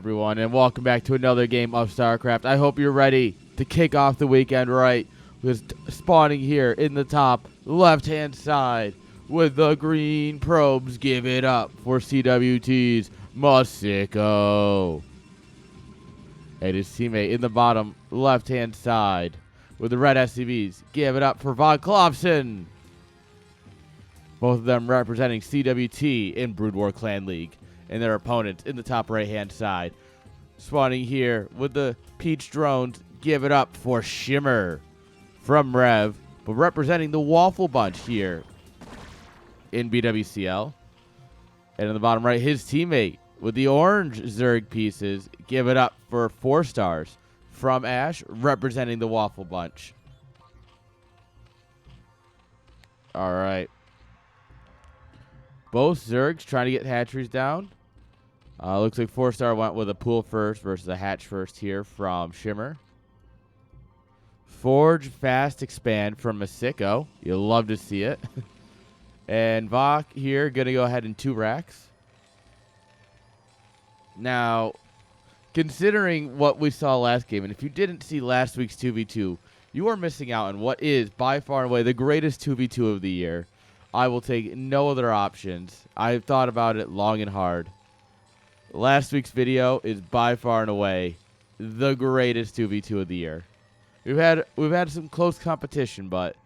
everyone, and welcome back to another game of StarCraft. I hope you're ready to kick off the weekend right with spawning here in the top left-hand side with the green probes. Give it up for CWT's Masiko. And his teammate in the bottom left-hand side with the red SCVs. Give it up for Von Klopsen. Both of them representing CWT in Brood War Clan League. And their opponents in the top right-hand side. Spawning here with the Peach drones. Give it up for Shimmer from Rev. But representing the Waffle bunch here in BWCL. And in the bottom right, his teammate with the orange Zerg pieces. Give it up for 4 stars from Ash, representing the Waffle bunch. All right. Both Zergs trying to get hatcheries down. Looks like 4-star went with a pool first versus a hatch first here from Shimmer. Forge, fast, expand from Masiko. You'll love to see it. And Vok here going to go ahead in 2 racks. Now, considering what we saw last game, and if you didn't see last week's 2v2, you are missing out on what is by far and away the greatest 2v2 of the year. I will take no other options. I've thought about it long and hard. Last week's video is by far and away the greatest 2v2 of the year. We've had some close competition, but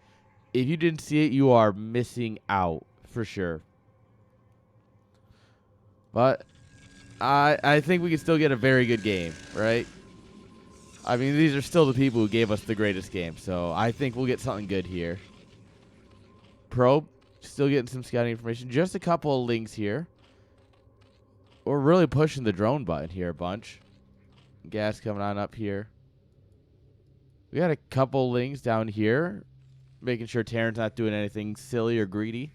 if you didn't see it, you are missing out for sure. But I think we can still get a very good game, right? I mean, these are still the people who gave us the greatest game, so I think we'll get something good here. Probe, still getting some scouting information. Just a couple of links here. We're really pushing the drone button here a bunch. Gas coming on up here. We got a couple links down here. Making sure Terran's not doing anything silly or greedy.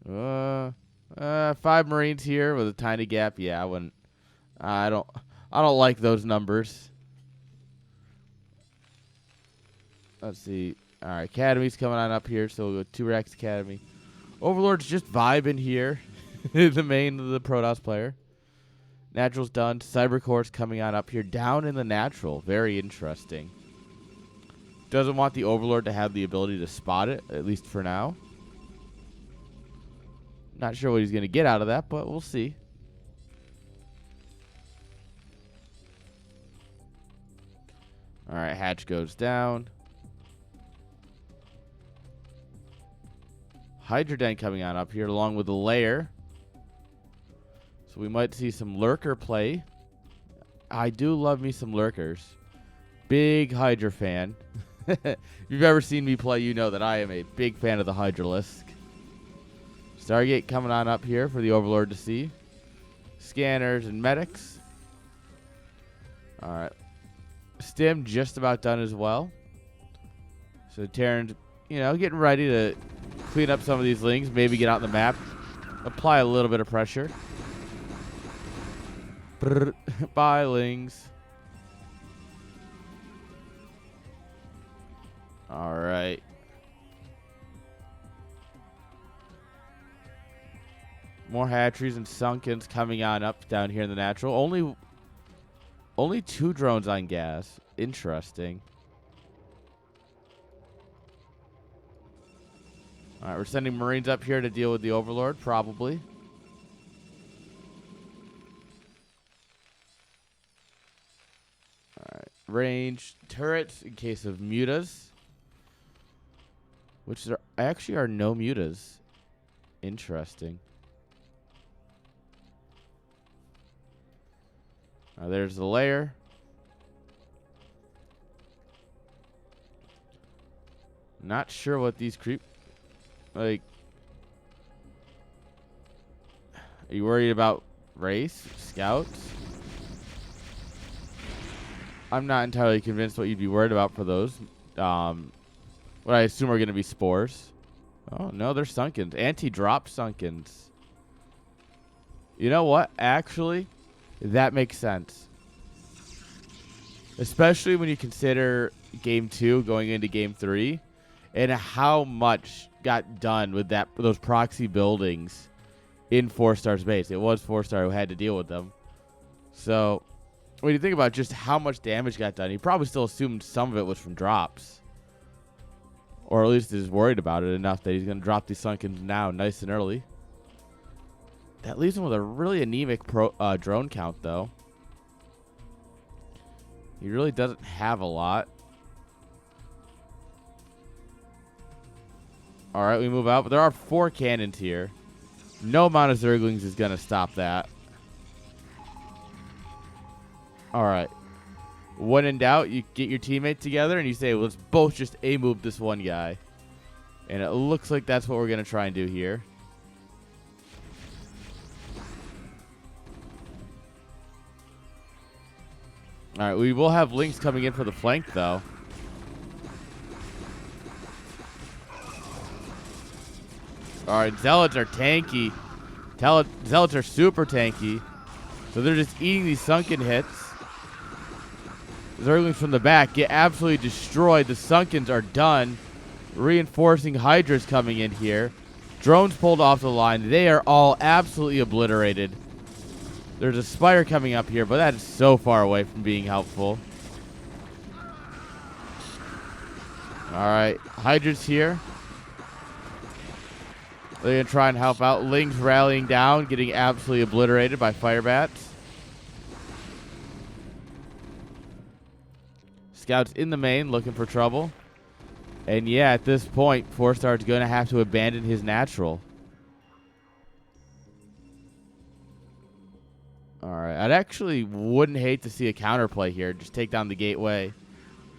5 Marines here with a tiny gap. Yeah, I don't like those numbers. Let's see. All right, Academy's coming on up here, so we'll go 2 racks Academy. Overlord's just vibing here. The main of the Protoss player. Natural's done. Cybercore's coming on up here. Down in the natural. Very interesting. Doesn't want the Overlord to have the ability to spot it, at least for now. Not sure what he's going to get out of that, but we'll see. All right, hatch goes down. Hydra Den coming on up here along with the lair. So we might see some lurker play. I do love me some lurkers. Big Hydra fan. If you've ever seen me play, you know that I am a big fan of the Hydralisk. Stargate coming on up here for the Overlord to see. Scanners and medics. All right. Stim just about done as well. So Terran's, getting ready to clean up some of these lings, maybe get out the map, apply a little bit of pressure. Bye, lings. All right. More hatcheries and sunkens coming on up down here in the natural. Only 2 drones on gas. Interesting. All right, we're sending Marines up here to deal with the Overlord, probably. All right, range turrets in case of mutas, which there actually are no mutas. Interesting. There's the lair. Not sure what these are you worried about race? Scouts? I'm not entirely convinced what you'd be worried about for those. What I assume are going to be spores. Oh, no, they're sunkens. Anti-drop sunkens. You know what? Actually, that makes sense. Especially when you consider Game 2 going into Game 3 and how much got done with those proxy buildings in 4-star's base. It was 4-star who had to deal with them. So when you think about just how much damage got done, he probably still assumed some of it was from drops. Or at least is worried about it enough that he's going to drop these Sunkens now nice and early. That leaves him with a really anemic drone count, though. He really doesn't have a lot. Alright, we move out. But there are 4 cannons here. No amount of Zerglings is going to stop that. Alright. When in doubt, you get your teammate together and you say, well, let's both just A-move this one guy. And it looks like that's what we're going to try and do here. Alright, we will have Lynx coming in for the flank, though. Alright, Zealots are tanky. Zealots are super tanky. So they're just eating these sunken hits. Zerglings from the back get absolutely destroyed. The Sunkens are done. Reinforcing Hydras coming in here. Drones pulled off the line. They are all absolutely obliterated. There's a Spire coming up here, but that is so far away from being helpful. Alright, Hydras here. They're going to try and help out. Lynx rallying down, getting absolutely obliterated by Firebats. Scouts in the main looking for trouble. And yeah, at this point, 4-star is going to have to abandon his natural. Alright, I'd actually wouldn't hate to see a counterplay here. Just take down the gateway.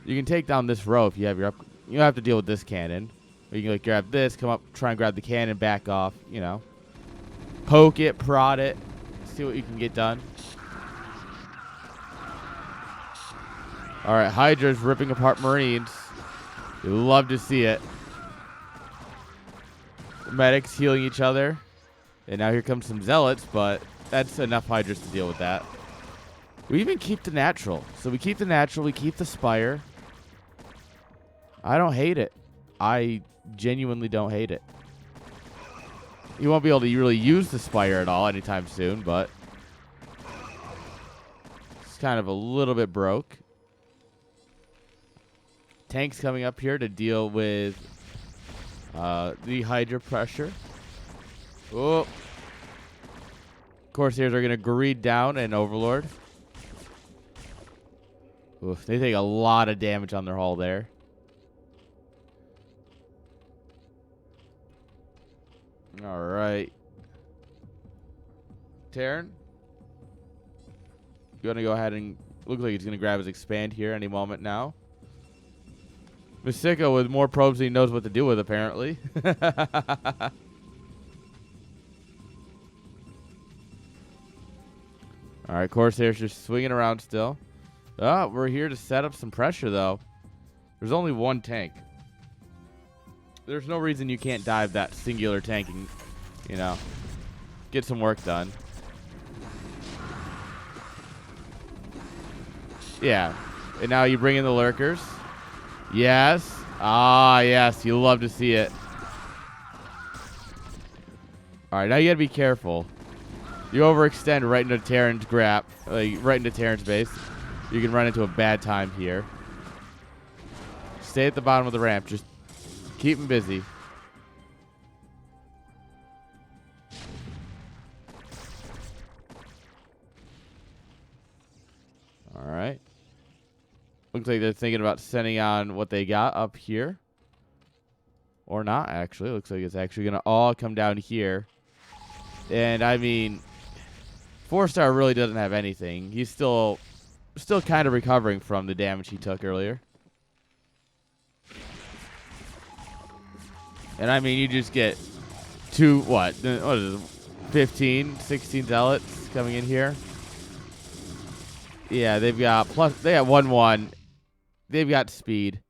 You can take down this row if you have your you don't have to deal with this cannon. Or you can like grab this, come up, try and grab the cannon, back off, you know. Poke it, prod it, see what you can get done. Alright, Hydra's ripping apart Marines. You love to see it. Medics healing each other. And now here comes some Zealots, but that's enough Hydras to deal with that. We even keep the natural. So we keep the natural, we keep the Spire. I don't hate it. I genuinely don't hate it. You won't be able to really use the Spire at all anytime soon, but it's kind of a little bit broke. Tanks coming up here to deal with the Hydra pressure. Oh. Corsairs are going to greed down an Overlord. Oof, they take a lot of damage on their hull there. All right. Terran. Going to go ahead and look like he's going to grab his expand here any moment now. Masika with more probes than he knows what to do with, apparently. All right, Corsairs just swinging around still. Oh, we're here to set up some pressure, though. There's only one tank. There's no reason you can't dive that singular tank and, you know, get some work done. Yeah. And now you bring in the lurkers. Yes. Ah, yes. You love to see it. All right, now you got to be careful. You overextend right into Terran's right into Terran's base. You can run into a bad time here. Stay at the bottom of the ramp. Just keep him busy. All right. Looks like they're thinking about sending on what they got up here. Or not, actually. Looks like it's actually going to all come down here. And, I mean, 4-star really doesn't have anything. He's still kind of recovering from the damage he took earlier. And, I mean, you just get what is it, 15, 16 Zealots coming in here. Yeah, they got 1-1. They've got speed.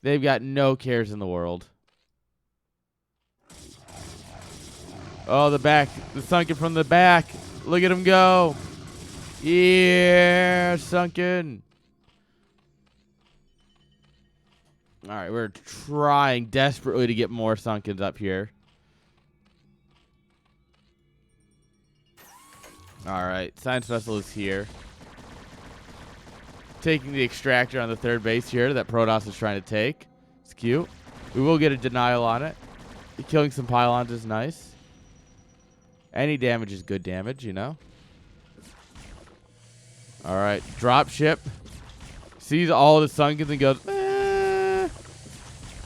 They've got no cares in the world. Oh, the Sunken from the back. Look at him go. Yeah, Sunken. All right, we're trying desperately to get more Sunkens up here. Alright, science vessel is here. Taking the extractor on the third base here that Protoss is trying to take. It's cute. We will get a denial on it. Killing some pylons is nice. Any damage is good damage, you know. Alright, drop ship. Sees all the Sunkens and goes, eh.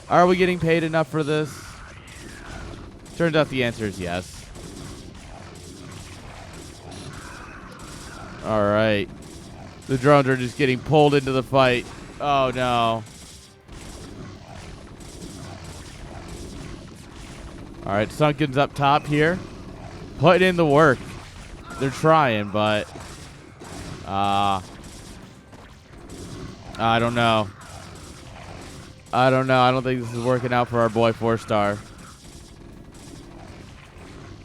Are we getting paid enough for this? Turns out the answer is yes. Alright. The drones are just getting pulled into the fight. Oh no. Alright, Sunken's up top here. Putting in the work. They're trying, but I don't know. I don't think this is working out for our boy 4-star.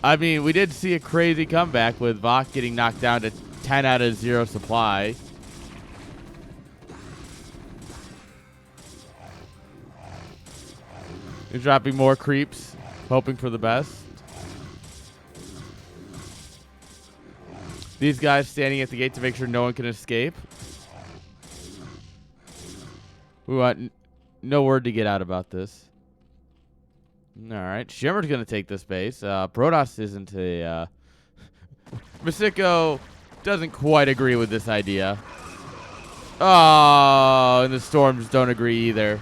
I mean, we did see a crazy comeback with Vok getting knocked down to 10 out of 0 supply. He's dropping more creeps, hoping for the best. These guys standing at the gate to make sure no one can escape. We want no word to get out about this. Alright, Shimmer's going to take this base. Protoss isn't a... Masiko doesn't quite agree with this idea. Oh, and the Storms don't agree either.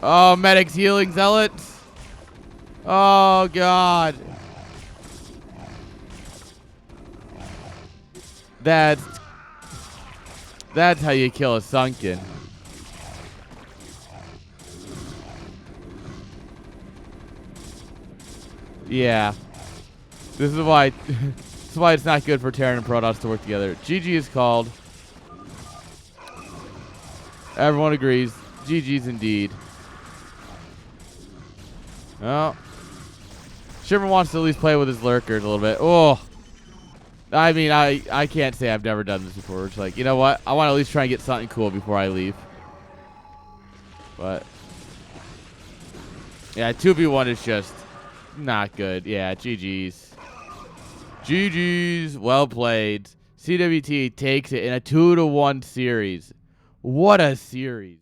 Oh, Medic's healing Zealots. Oh, God. That's how you kill a Sunken. Yeah. This is why it's not good for Terran and Protoss to work together. GG is called. Everyone agrees. GG's indeed. Oh. Shimmer wants to at least play with his lurkers a little bit. Oh. I mean, I can't say I've never done this before. It's like, you know what? I want to at least try and get something cool before I leave. But yeah, 2v1 is just not good. Yeah, GG's. GG's. Well played. CWT takes it in a 2-1 series. What a series.